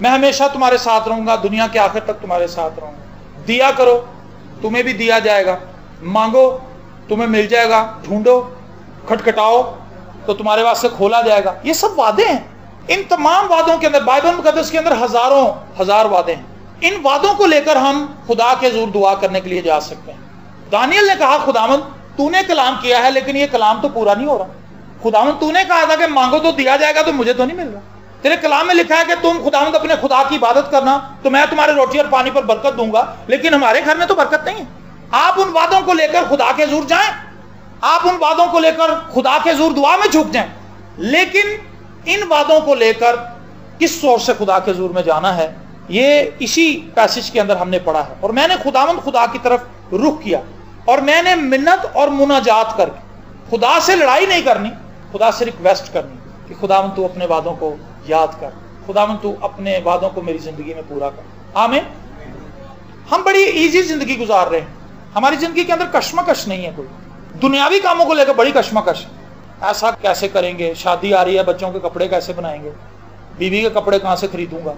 میں ہمیشہ تمہارے ساتھ رہوں گا، دنیا کے آخر تک تمہارے ساتھ رہوں گا، دیا کرو تمہیں بھی دیا جائے گا، مانگو تمہیں مل جائے گا، ڈھونڈو کھٹکھٹاؤ تو تمہارے واسطے کھولا جائے گا۔ یہ سب وعدے ہیں۔ ان تمام وعدوں کے اندر، بائبل مقدس کے اندر ہزار وعدے ہیں۔ ان وعدوں کو لے کر ہم خدا کے حضور دعا کرنے کے لیے جا سکتے ہیں۔ دانیل نے کہا خداوند تو نے کلام کیا ہے لیکن یہ کلام تو پورا نہیں ہو رہا۔ خداوند تو نے کہا تھا کہ مانگو تو دیا جائے گا، تو مجھے تو نہیں مل رہا۔ تیرے کلام میں لکھا ہے کہ تم خداوند اپنے خدا کی عبادت کرنا تو میں تمہارے روٹی اور پانی پر برکت دوں گا، لیکن ہمارے گھر میں تو برکت نہیں ہے۔ آپ ان وعدوں کو لے کر خدا کے حضور جائیں، آپ ان وعدوں کو لے کر خدا کے حضور دعا میں جھک جائیں، لیکن ان وعدوں کو لے کر کس طور سے خدا کے حضور میں جانا ہے، یہ اسی پیسج کے اندر ہم نے پڑھا ہے۔ اور میں نے خداوند خدا کی طرف رخ کیا اور میں نے منت اور مناجات کر کے، خدا سے لڑائی نہیں کرنی، خدا سے ریکویسٹ کرنی کہ خداوند تو اپنے وعدوں کو یاد کر، خداوند تو اپنے وعدوں کو میری زندگی میں پورا کر۔ آمین۔ ہم بڑی ایزی زندگی گزار رہے ہیں، ہماری زندگی کے اندر کشمکش نہیں ہے کوئی، دنیاوی کاموں کو لے کر بڑی کشمکش، ایسا کیسے کریں گے، شادی آ رہی ہے، بچوں کے کپڑے کیسے بنائیں گے، بیوی کے کپڑے کہاں سے خریدوں گا،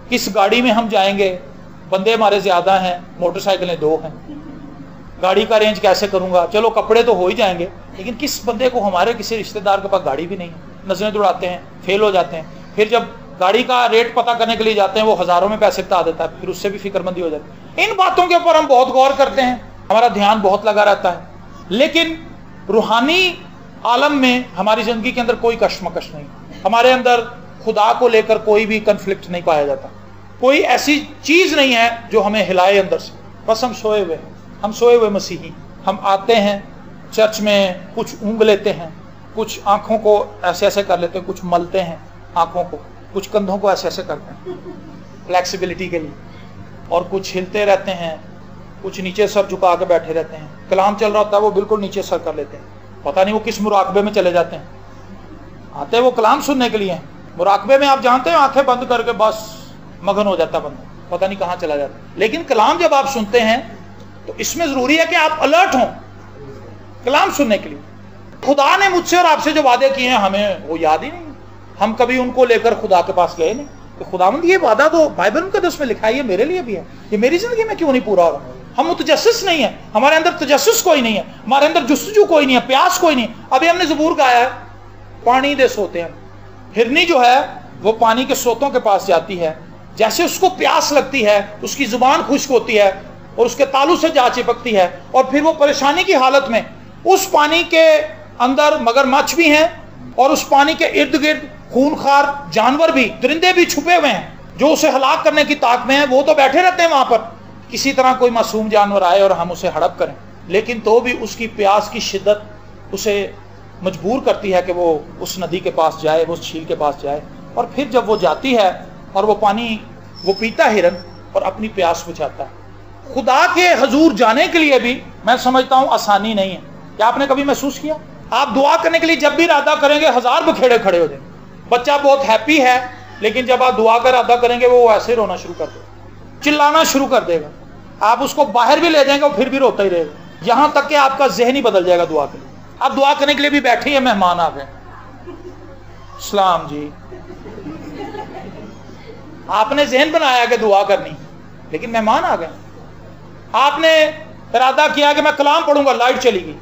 کس گاڑی میں ہم جائیں گے، بندے ہمارے زیادہ ہیں، موٹر سائیکلیں 2 ہیں، گاڑی کا رینج کیسے کروں گا، چلو کپڑے تو ہو ہی جائیں گے، لیکن کس بندے کو، ہمارے کسی رشتہ دار کے پاس گاڑی بھی نہیں ہے، نظریں دوڑاتے ہیں، فیل ہو جاتے ہیں، پھر جب گاڑی کا ریٹ پتہ کرنے کے لیے جاتے ہیں وہ ہزاروں میں پیسے بتا دیتا ہے، پھر اس سے بھی فکر مندی ہو جاتی ہے۔ ان باتوں کے اوپر ہم بہت غور کرتے ہیں، ہمارا دھیان بہت لگا رہتا ہے، لیکن روحانی عالم میں ہماری زندگی کے اندر کوئی کشمکش نہیں، ہمارے اندر خدا کو لے کر کوئی بھی کنفلکٹ نہیں پایا جاتا، کوئی ایسی چیز نہیں ہے جو ہمیں ہلائے اندر سے۔ بس ہم سوئے ہوئے مسیحی، ہم آتے ہیں چرچ میں، کچھ اونگ لیتے ہیں، کچھ آنکھوں کو ایسے ایسے کر لیتے ہیں، کچھ ملتے ہیں آنکھوں کو، کچھ کندھوں کو ایسے ایسے کرتے ہیں فلیکسیبلٹی کے لیے، اور کچھ ہلتے رہتے ہیں، کچھ نیچے سر جھکا کے بیٹھے رہتے ہیں، کلام چل رہا ہوتا ہے وہ بالکل نیچے سر کر لیتے ہیں، پتہ نہیں وہ کس مراقبے میں چلے جاتے ہیں، آتے ہیں وہ کلام سننے کے لیے ہیں، مراقبے میں آپ جانتے ہیں آنکھیں بند کر کے بس مگن ہو جاتا بندہ، پتہ نہیں کہاں چلا جاتا۔ لیکن کلام جب آپ سنتے ہیں تو اس میں ضروری ہے کہ آپ الرٹ ہوں کلام سننے کے لیے۔ خدا نے مجھ سے اور آپ سے جو وعدے کیے ہیں ہمیں وہ یاد ہی نہیں، ہم کبھی ان کو لے کر خدا کے پاس گئے نہیں کہ خداوند یہ وعدہ تو بائبل مقدس میں لکھا ہے، یہ میرے لیے بھی ہے، یہ میری زندگی میں کیوں نہیں پورا ہو رہا۔ ہم متجسس نہیں ہیں، ہمارے اندر تجسس کوئی نہیں ہے، ہمارے اندر جستجو کوئی نہیں ہے، پیاس کوئی نہیں۔ ابھی ہم نے زبور گایا ہے، پانی دے سوتے ہیں، ہرنی جو ہے وہ پانی کے سوتوں کے پاس جاتی ہے، جیسے اس کو پیاس لگتی ہے، اس کی زبان خشک ہوتی ہے اور اس کے تالو سے جا چپکتی ہے، اور پھر وہ پریشانی کی حالت میں اس پانی کے اندر مگرمچھ بھی ہیں اور اس پانی کے ارد گرد خونخوار جانور بھی، درندے بھی چھپے ہوئے ہیں جو اسے ہلاک کرنے کی طاق میں ہیں، وہ تو بیٹھے رہتے ہیں وہاں پر، کسی طرح کوئی معصوم جانور آئے اور ہم اسے ہڑپ کریں، لیکن تو بھی اس کی پیاس کی شدت اسے مجبور کرتی ہے کہ وہ اس ندی کے پاس جائے، وہ اس جھیل کے پاس جائے، اور پھر جب وہ جاتی ہے اور وہ پانی وہ پیتا ہرن اور اپنی پیاس بجھاتا ہے۔ خدا کے حضور جانے کے لیے بھی میں سمجھتا ہوں آسانی نہیں ہے۔ کیا آپ نے کبھی محسوس کیا؟ آپ دعا کرنے کے لیے جب بھی ارادہ کریں گے 1000 بکھیڑے کھڑے ہو جائیں گے۔ بچہ بہت ہیپی ہے لیکن جب آپ دعا کا ارادہ کریں گے وہ ایسے رونا شروع کر دے گا، چلانا شروع کر دے گا، آپ اس کو باہر بھی لے جائیں گے وہ پھر بھی روتا ہی رہے گا، یہاں تک کہ آپ کا ذہن ہی بدل جائے گا دعا کے لیے۔ آپ دعا کرنے کے لیے بھی بیٹھے ہیں، مہمان آ گئے، اسلام جی، آپ نے ذہن بنایا کہ دعا کرنی لیکن مہمان آ گئے، آپ نے ارادہ کیا کہ میں کلام پڑھوں گا، لائٹ چلی گئی،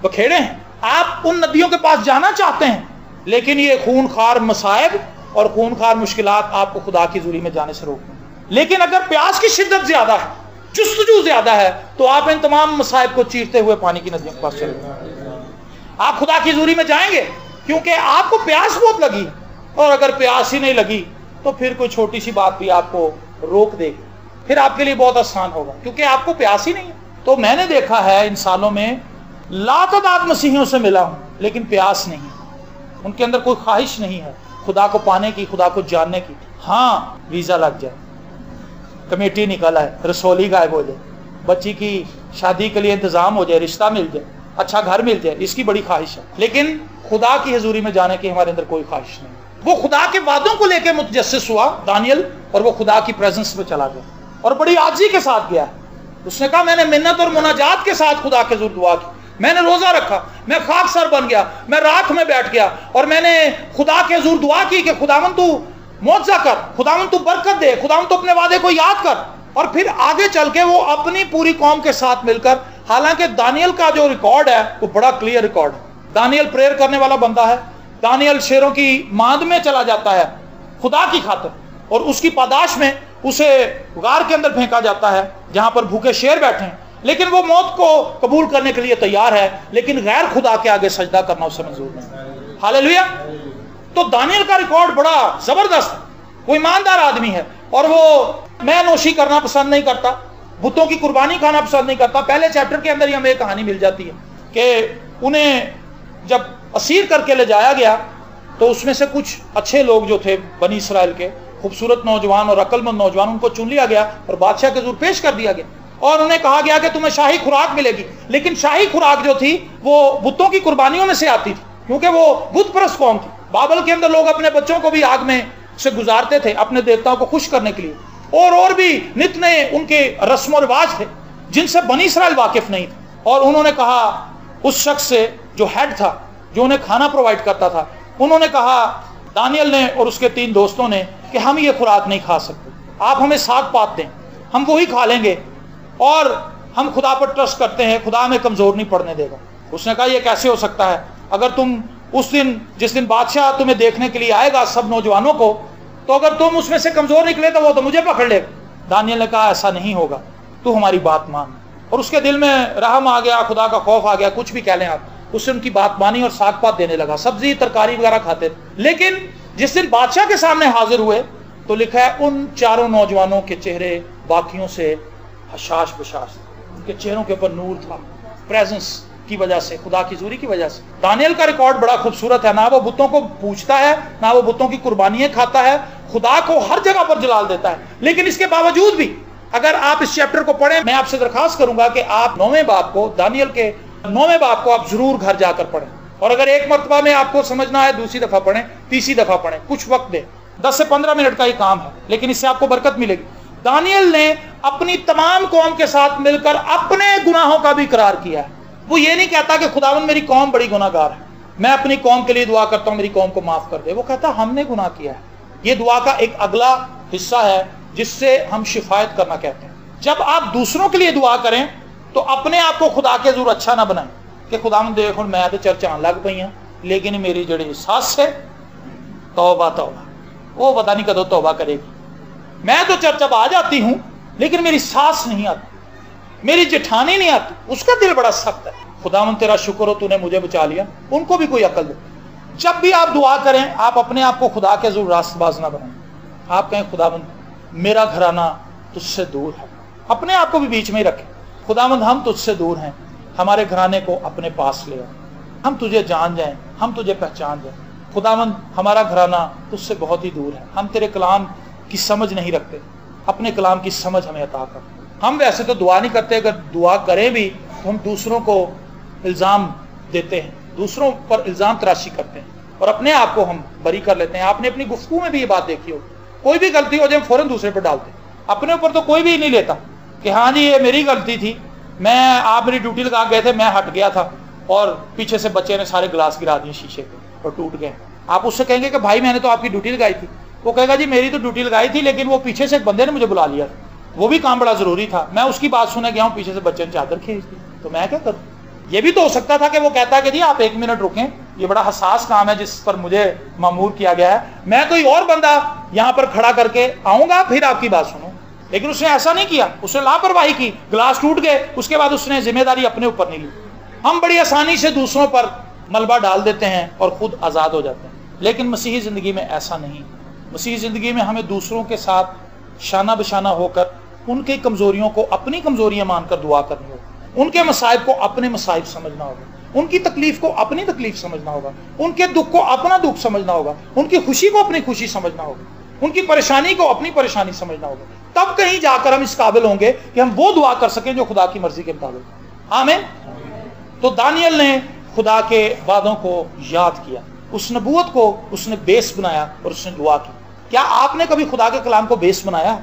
بکھیڑے ہیں۔ آپ ان ندیوں کے پاس جانا چاہتے ہیں لیکن یہ خونخوار مصائب اور خونخوار مشکلات آپ کو خدا کی حضوری میں جانے سے روکیں۔ لیکن اگر پیاس کی شدت زیادہ ہے، جستجو زیادہ ہے، تو آپ ان تمام مصائب کو چیرتے ہوئے پانی کی ندیوں کے پاس چلے جائیں، آپ خدا کی حضوری میں جائیں گے، کیونکہ آپ کو پیاس بہت لگی، اور اگر پیاس ہی نہیں لگی تو پھر کوئی چھوٹی سی بات بھی آپ کو روک دے گی، پھر آپ کے لیے بہت آسان ہوگا کیونکہ آپ کو پیاس ہی نہیں ہے۔ تو میں نے دیکھا ہے ان سالوں میں لاتعداد مسیحیوں سے ملا ہوں لیکن پیاس نہیں، ان کے اندر کوئی خواہش نہیں ہے خدا کو پانے کی، خدا کو جاننے کی۔ ہاں ویزا لگ جائے، کمیٹی نکل آئے، رسولی غائب ہو جائے، بچی کی شادی کے لیے انتظام ہو جائے، رشتہ مل جائے، اچھا گھر مل جائے، اس کی بڑی خواہش ہے، لیکن خدا کی حضوری میں جانے کی ہمارے اندر کوئی خواہش نہیں۔ وہ خدا کے وعدوں کو لے کے متجسس ہوا دانیل، اور وہ خدا کی پریزنس میں چلا گیا اور بڑی عاجزی کے ساتھ گیا۔ اس نے کہا میں نے منت اور مناجات کے ساتھ خدا کے حضور دعا کی، میں نے روزہ رکھا، میں خاک سر بن گیا، میں رات میں بیٹھ گیا اور میں نے خدا کے حضور دعا کی کہ خداوند تو معجزہ کر، خداوند تو برکت دے، خداوند تو اپنے وعدے کو یاد کر. اور پھر آگے چل کے وہ اپنی پوری قوم کے ساتھ مل کر، حالانکہ دانیل کا جو ریکارڈ ہے وہ بڑا کلیئر ریکارڈ ہے. دانیل پریئر کرنے والا بندہ ہے. دانیل شیروں کی ماند میں چلا جاتا ہے خدا کی خاطر، اور اس کی پاداش میں اسے غار کے اندر پھینکا جاتا ہے جہاں پر بھوکے شیر بیٹھے ہیں، لیکن وہ موت کو قبول کرنے کے لیے تیار ہے، لیکن غیر خدا کے آگے سجدہ کرنا اسے منظور نہیں. ہاللیلویا. تو دانیل کا ریکارڈ بڑا زبردست ہے. وہ ایماندار آدمی ہے، اور وہ میں نوشی کرنا پسند نہیں کرتا، بتوں کی قربانی کھانا پسند نہیں کرتا. پہلے چیپٹر کے اندر ہی ہمیں ایک کہانی مل جاتی ہے کہ انہیں جب اسیر کر کے لے جایا گیا تو اس میں سے کچھ اچھے لوگ جو تھے بنی اسرائیل کے، خوبصورت نوجوان اور عقل مند نوجوان، ان کو چن لیا گیا اور بادشاہ کے حضور پیش کر دیا گیا، اور انہیں کہا گیا کہ تمہیں شاہی خوراک ملے گی. لیکن شاہی خوراک جو تھی وہ بتوں کی قربانیوں میں سے آتی تھی، کیونکہ وہ بت پرست قوم تھی. بابل کے اندر لوگ اپنے بچوں کو بھی آگ میں سے گزارتے تھے اپنے دیوتاؤں کو خوش کرنے کے لیے، اور بھی نت نئے ان کے رسم و رواج تھے جن سے بنی اسرائیل واقف نہیں تھے. اور انہوں نے کہا اس شخص سے جو ہیڈ تھا، جو انہیں کھانا پرووائڈ کرتا تھا، انہوں نے کہا دانیل نے اور اس کے 3 دوستوں نے کہ ہم یہ خوراک نہیں کھا سکتے، آپ ہمیں ساگ پات دیں، ہم وہی کھا لیں گے، اور ہم خدا پر ٹرسٹ کرتے ہیں، خدا ہمیں کمزور نہیں پڑنے دے گا. اس نے کہا یہ کیسے ہو سکتا ہے؟ اگر تم اس دن جس دن بادشاہ تمہیں دیکھنے کے لیے آئے گا سب نوجوانوں کو، تو اگر تم اس میں سے کمزور نکلے تو وہ تو مجھے پکڑ لے گا. دانیل نے کہا ایسا نہیں ہوگا، تو ہماری بات مان. اور اس کے دل میں رحم آ گیا، خدا کا خوف آ گیا، کچھ بھی کہہ لیں آپ. اس سے ان کی بات مانی اور ساگ پات دینے لگا، سبزی ترکاری وغیرہ کھاتے. لیکن جس دن بادشاہ کے سامنے حاضر ہوئے تو لکھا ہے ان 4 نوجوانوں کے چہرے باقیوں سے حشاش بشاش، ان کے چہروں کے اوپر نور تھا، پریزنس کی وجہ سے، خدا کی حضوری کی وجہ سے. دانیل کا ریکارڈ بڑا خوبصورت ہے، نہ وہ بتوں کو پوچھتا ہے، نہ وہ بتوں کی قربانیاں کھاتا ہے، خدا کو ہر جگہ پر جلال دیتا ہے. لیکن اس کے باوجود بھی اگر آپ اس چیپٹر کو پڑھیں، میں آپ سے درخواست کروں گا کہ آپ 9ویں باب کو، دانیل کے 9ویں باب کو آپ ضرور گھر جا کر پڑھیں، اور اگر ایک مرتبہ میں آپ کو سمجھنا ہے دوسری دفعہ پڑھیں، تیسری دفعہ پڑھیں، کچھ وقت دیں. 10 سے 15 منٹ کا یہ کام ہے، لیکن اس سے آپ کو برکت ملے گی. دانیل نے اپنی تمام قوم کے ساتھ مل کر اپنے گناہوں کا بھی اقرار کیا ہے. وہ یہ نہیں کہتا کہ خداوند میری قوم بڑی گناہ گار ہے، میں اپنی قوم کے لیے دعا کرتا ہوں میری قوم کو معاف کر دے. وہ کہتا ہم نے گناہ کیا ہے. یہ دعا کا ایک اگلا حصہ ہے جس سے ہم شفایت کرنا کہتے ہیں. جب آپ دوسروں کے لیے دعا کریں تو اپنے آپ کو خدا کے حضور اچھا نہ بنائیں کہ خداوند دیکھو میں تو چرچ آن لگ پئی ہوں، لیکن میری جڑی ساس ہے توبہ توبہ، وہ پتہ نہیں کدو توبہ کرے گی. میں تو چرچ اب آ جاتی ہوں لیکن میری ساس نہیں آتی، میری جٹھانی نہیں آتی، اس کا دل بڑا سخت ہے. خداوند تیرا شکر ہو تو نے مجھے بچا لیا. ان کو بھی کوئی عقل دے. جب بھی آپ دعا کریں آپ اپنے آپ کو خدا کے حضور راست باز نہ بنائیں. آپ کہیں خداوند میرا گھرانہ تجھ سے دور ہے، اپنے آپ کو بھی بیچ میں ہی رکھیں. خداوند ہم تجھ سے دور ہیں، ہمارے گھرانے کو اپنے پاس لے آؤ، ہم تجھے جان جائیں، ہم تجھے پہچان جائیں. خداوند ہمارا گھرانہ تجھ سے بہت ہی دور ہے، ہم تیرے کلام کی سمجھ نہیں رکھتے، اپنے کلام کی سمجھ ہمیں عطا کر. ہم ویسے تو دعا نہیں کرتے، اگر دعا کریں بھی تو ہم دوسروں کو الزام دیتے ہیں، دوسروں پر الزام تراشی کرتے ہیں، اور اپنے آپ کو ہم بری کر لیتے ہیں. آپ نے اپنی گفتگو میں بھی یہ بات دیکھی ہو، کوئی بھی غلطی ہو جائے فوراً دوسرے پر ڈالتے ہیں، اپنے اوپر تو کوئی بھی نہیں لیتا کہ ہاں جی یہ میری غلطی تھی، آپ میری ڈیوٹی لگا گئے تھے، میں ہٹ گیا تھا اور پیچھے سے بچے نے سارے گلاس گرا دیے شیشے کے اور ٹوٹ گئے. آپ اس سے کہیں گے کہ بھائی میں نے تو آپ کی ڈیوٹی لگائی تھی. وہ کہے گا جی میری تو ڈیوٹی لگائی تھی لیکن وہ پیچھے سے ایک بندے نے مجھے بلا لیا، وہ بھی کام بڑا ضروری تھا، میں اس کی بات سنے گیا ہوں، پیچھے سے بچے نے چادر کھینچ دی، تو میں کیا کروں. یہ بھی تو ہو سکتا تھا کہ وہ کہتا کہ جی آپ 1 منٹ رکیں، یہ بڑا حساس کام ہے جس پر مجھے مامور کیا گیا ہے، میں کوئی اور بندہ یہاں پر کھڑا کر کے آؤں گا پھر آپ کی بات سنوں. لیکن اس نے ایسا نہیں کیا، اس نے لاپرواہی کی، گلاس ٹوٹ گئے، اس کے بعد اس نے ذمہ داری اپنے اوپر نہیں لی. ہم بڑی آسانی سے دوسروں پر ملبہ ڈال دیتے ہیں اور خود آزاد ہو جاتے ہیں، لیکن مسیحی زندگی میں ایسا نہیں. مسیحی زندگی میں ہمیں دوسروں کے ساتھ شانہ بشانہ ہو کر ان کی کمزوریوں کو اپنی کمزوریاں مان کر دعا کرنی ہوگی، ان کے مصائب کو اپنے مصائب سمجھنا ہوگا، ان کی تکلیف کو اپنی تکلیف سمجھنا ہوگا، ان کے دکھ کو اپنا دکھ سمجھنا ہوگا، ان کی خوشی کو اپنی خوشی سمجھنا ہوگا، ان کی پریشانی کو اپنی پریشانی سمجھنا ہوگا. تب کہیں جا کر ہم اس قابل ہوں گے کہ ہم وہ دعا کر سکیں جو خدا کی مرضی کے مطابق. آمین. تو دانیل نے خدا کے وعدوں کو یاد کیا، اس نبوت کو اس نے بیس بنایا اور اس نے دعا کی. کیا آپ نے کبھی خدا کے کلام کو بیس بنایا؟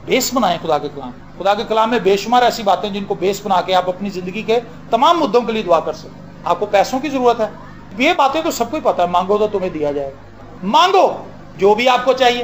بیس بنائیں خدا کے کلام. خدا کے کلام میں بے شمار ایسی باتیں جن کو بیس بنا کے آپ اپنی زندگی کے تمام مدوں کے لیے دعا کر سکیں. آپ کو پیسوں کی ضرورت ہے، یہ باتیں تو سب کو ہی پتا ہے، مانگو تو تمہیں دیا جائے گا. مانگو جو بھی آپ کو چاہیے،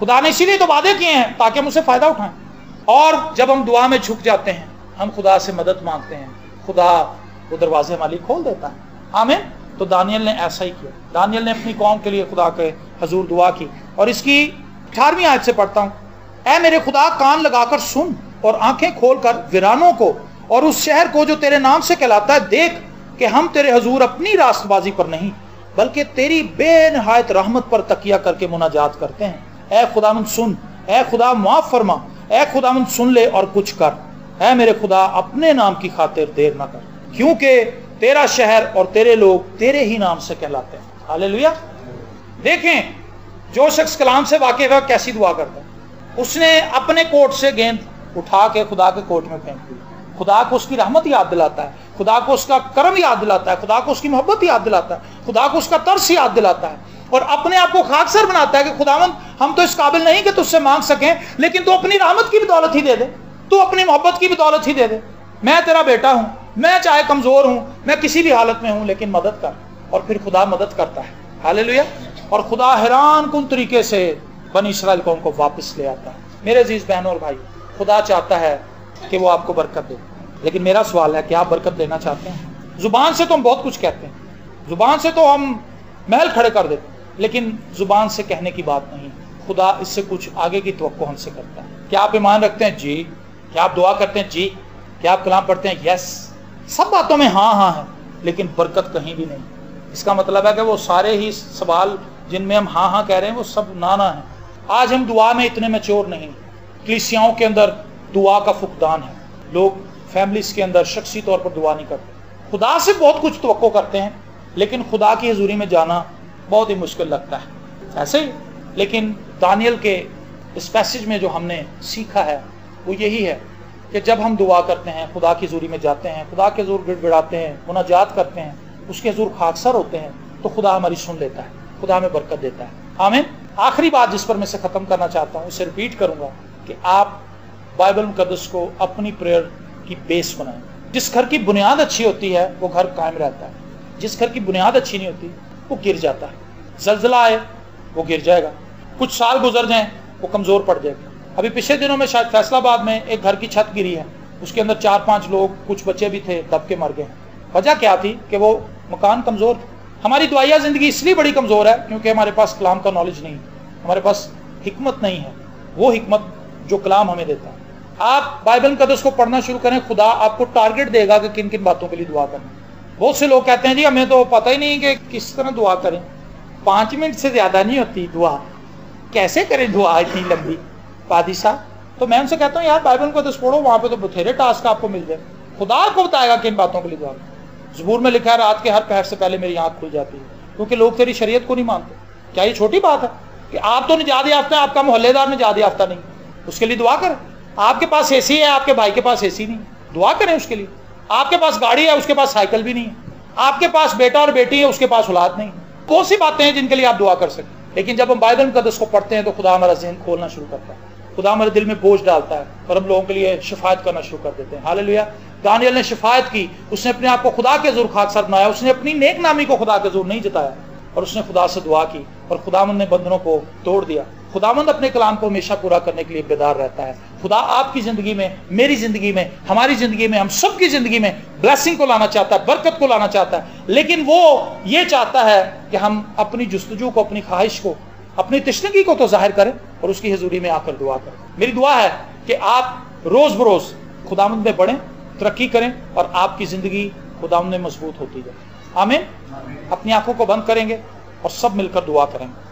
خدا نے اسی لیے تو وعدے کیے ہیں تاکہ ہم اسے فائدہ اٹھائیں. اور جب ہم دعا میں جھک جاتے ہیں، ہم خدا سے مدد مانگتے ہیں، خدا وہ دروازے ہمارے لیے کھول دیتا ہے. آمین. تو دانیل نے ایسا ہی کیا. دانیل نے اپنی قوم کے لیے خدا کے حضور دعا کی، اور اس کی 18ویں آیت سے پڑھتا ہوں. اے میرے خدا، کان لگا کر سن اور آنکھیں کھول کر ویرانوں کو اور اس شہر کو جو تیرے نام سے کہلاتا ہے دیکھ کہ ہم تیرے حضور اپنی راست بازی پر نہیں بلکہ تیری بے نہایت رحمت پر تکیہ کر کے مناجات کرتے ہیں. اے خداوند سن، اے خدا معاف فرما، اے خداوند سن لے اور کچھ کر. اے میرے خدا، اپنے نام کی خاطر دیر نہ کر، کیونکہ تیرا شہر اور تیرے لوگ تیرے ہی نام سے کہلاتے ہیں. ہاللیلویا. دیکھیں جو شخص کلام سے واقف ہے کیسی دعا کرتا ہے. اس نے اپنے کوٹ سے گیند اٹھا کے خدا کے کوٹ میں پھینک دی. خدا کو اس کی رحمت یاد دلاتا ہے، خدا کو اس کا کرم یاد دلاتا ہے، خدا کو اس کی محبت یاد دلاتا ہے، خدا کو اس کا ترس یاد دلاتا ہے، اور اپنے آپ کو خاکسار بناتا ہے کہ خداوند ہم تو اس قابل نہیں کہ تجھ سے مانگ سکیں، لیکن تو اپنی رحمت کی بدولت ہی دے دے، تو اپنی محبت کی بدولت ہی دے دے. میں تیرا بیٹا ہوں، میں چاہے کمزور ہوں، میں کسی بھی حالت میں ہوں، لیکن مدد کر. اور پھر خدا مدد کرتا ہے. ہاللیلویا. اور خدا حیران کن طریقے سے بنی اسرائیل قوم کو واپس لے آتا ہے. میرے عزیز بہنوں اور بھائی، خدا چاہتا ہے کہ وہ آپ کو برکت دے، لیکن میرا سوال ہے کہ آپ برکت لینا چاہتے ہیں؟ زبان سے تو ہم بہت کچھ کہتے ہیں، زبان سے تو ہم محل کھڑے کر دیتے ہیں، لیکن زبان سے کہنے کی بات نہیں. خدا اس سے کچھ آگے کی توقع ہم سے کرتا ہے. کیا آپ ایمان رکھتے ہیں؟ جی. کیا آپ دعا کرتے ہیں؟ جی. کیا آپ کلام پڑھتے ہیں؟ یس. سب باتوں میں ہاں ہاں ہے، لیکن برکت کہیں بھی نہیں. اس کا مطلب ہے کہ وہ سارے ہی سوال جن میں ہم ہاں ہاں کہہ رہے ہیں وہ سب نانا ہیں. آج ہم دعا میں اتنے میچور نہیں. کلیسیاؤں کے اندر دعا کا فقدان ہے. لوگ فیملیز کے اندر شخصی طور پر دعا نہیں کرتے. خدا سے بہت کچھ توقع کرتے ہیں، لیکن خدا کی حضوری میں جانا بہت ہی مشکل لگتا ہے. ایسے ہی لیکن دانیل کے اس پیسج میں جو ہم نے سیکھا ہے وہ یہی ہے کہ جب ہم دعا کرتے ہیں، خدا کی حضوری میں جاتے ہیں، خدا کے حضور گڑ گڑاتے ہیں، مناجات کرتے ہیں، اس کے حضور خاکسار ہوتے ہیں، تو خدا ہماری سن لیتا ہے، خدا ہمیں برکت دیتا ہے. آمین. آخری بات جس پر میں سے ختم کرنا چاہتا ہوں، اسے ریپیٹ کروں گا کہ آپ بائبل مقدس کو اپنی پریئر کی بیس بنائیں. جس گھر کی بنیاد اچھی ہوتی ہے وہ گھر قائم رہتا ہے. جس گھر کی بنیاد اچھی نہیں ہوتی وہ گر جاتا ہے. زلزلہ آئے وہ گر جائے گا، کچھ سال گزر جائیں وہ کمزور پڑ جائے گا. ابھی پچھلے دنوں میں شاید فیصل آباد میں ایک گھر کی چھت گری ہے، اس کے اندر 4-5 لوگ، کچھ بچے بھی تھے، دب کے مر گئے. وجہ کیا تھی؟ کہ وہ مکان کمزور تھا. ہماری دعائیہ زندگی اس لیے بڑی کمزور ہے کیونکہ ہمارے پاس کلام کا نالج نہیں، ہمارے پاس حکمت نہیں ہے، وہ حکمت جو کلام ہمیں دیتا ہے. آپ بائبل مقدس کو پڑھنا شروع کریں، خدا آپ کو ٹارگٹ دے گا کہ کن کن باتوں کے لیے دعا کریں. بہت سے لوگ کہتے ہیں جی ہمیں تو پتہ ہی نہیں کہ کس طرح دعا کریں، 5 منٹ سے زیادہ نہیں ہوتی دعا، کیسے کریں دعا اتنی لمبی پادی صاحب. تو میں ان سے کہتا ہوں یار بائبل مقدس پڑھو، وہاں پہ تو بتھیرے ٹاسک آپ کو مل جائے. خدا آپ کو بتائے گا کن باتوں کے لیے دعا کریں. زبور میں لکھا ہے رات کے ہر پہر سے پہلے میری آنکھ کھل جاتی ہے کیونکہ لوگ تیری شریعت کو نہیں مانتے. کیا یہ چھوٹی بات ہے کہ آپ تو نجات یافتہ ہیں، آپ کا محلے دار نجات یافتہ نہیں؟ اس کے لیے دعا کریں. آپ کے پاس اے سی ہے، آپ کے بھائی کے پاس اے سی نہیں، دعا کریں اس کے لیے. آپ کے پاس گاڑی ہے، اس کے پاس سائیکل بھی نہیں ہے. آپ کے پاس بیٹا اور بیٹی ہے، اس کے پاس اولاد نہیں. بہت سی باتیں ہیں جن کے لیے آپ دعا کر سکتے ہیں. لیکن جب ہم بائبل مقدس کو پڑھتے ہیں تو خدا ہمارا ذہن کھولنا شروع کرتا ہے، خدا ہمارے دل میں بوجھ ڈالتا ہے اور ہم لوگوں کے لیے شفاعت کرنا شروع کر دیتے ہیں. ہاللیلویا. دانیل نے شفاعت کی، اس نے اپنے آپ کو خدا کے حضور خاکسار بنایا، اس نے اپنی نیک نامی کو خدا کے حضور نہیں جتایا، اور اس نے خدا سے دعا کی اور خداوند نے بندنوں کو توڑ دیا. خداوند اپنے کلام کو ہمیشہ پورا کرنے کے لیے بیدار رہتا ہے. خدا آپ کی زندگی میں، میری زندگی میں، ہماری زندگی میں، ہم سب کی زندگی میں بلیسنگ کو لانا چاہتا ہے، برکت کو لانا چاہتا ہے. لیکن وہ یہ چاہتا ہے کہ ہم اپنی جستجو کو، اپنی خواہش کو، اپنی تشنگی کو تو ظاہر کریں اور اس کی حضوری میں آ کر دعا کریں. میری دعا ہے کہ آپ روز بروز خداوند میں بڑھیں، ترقی کریں اور آپ کی زندگی خداوند میں مضبوط ہوتی جائے. آمین. اپنی آنکھوں کو بند کریں گے اور سب مل کر دعا کریں گے.